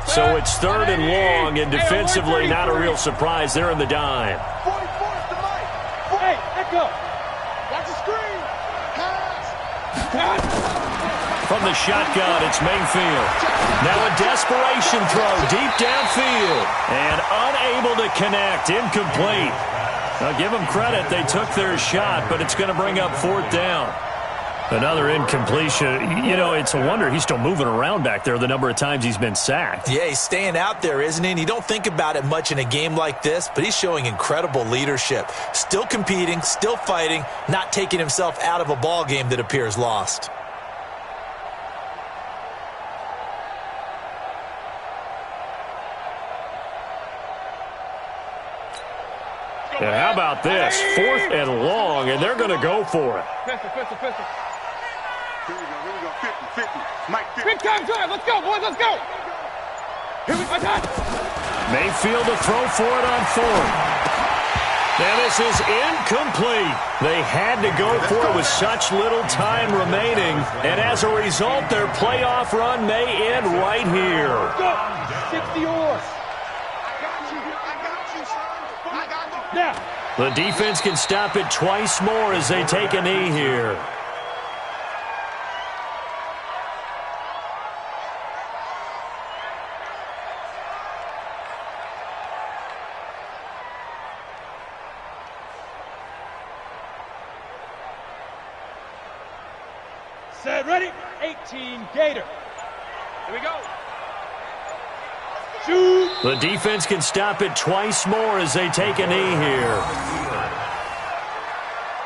So it's 3rd and long, and defensively not a real surprise. They're in the dime. Hey, echo. That's a screen. Pass. From the shotgun, it's Mayfield. Now a desperation throw deep downfield. And unable to connect. Incomplete. Now give them credit. They took their shot, but it's going to bring up 4th down. Another incompletion. You know, it's a wonder he's still moving around back there the number of times he's been sacked. Yeah, he's staying out there, isn't he? And you don't think about it much in a game like this, but he's showing incredible leadership. Still competing, still fighting, not taking himself out of a ball game that appears lost. And how about this? 4th and long, and they're going to go for it. Pistol. Here we go. 50. Mike, 50. Big time drive. Let's go, boys. Let's go. Here we go. Mayfield to throw for it on 4th. Now this is incomplete. They had to go for it with such little time remaining. And as a result, their playoff run may end right here. Let's go. 60 yours. Now. The defense can stop it twice more as they take a knee here. Set, ready, 18, Gator. Here we go. Shoot. The defense can stop it twice more as they take a knee here.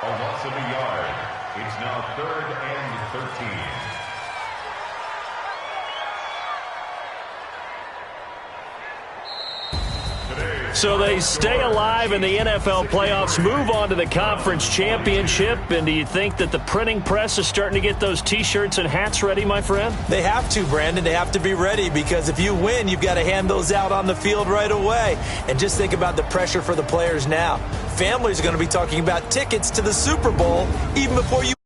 A loss of a yard. It's now 3rd and 13. So they stay alive in the NFL playoffs, move on to the conference championship. And do you think that the printing press is starting to get those T-shirts and hats ready, my friend? They have to, Brandon. They have to be ready because if you win, you've got to hand those out on the field right away. And just think about the pressure for the players now. Families are going to be talking about tickets to the Super Bowl even before you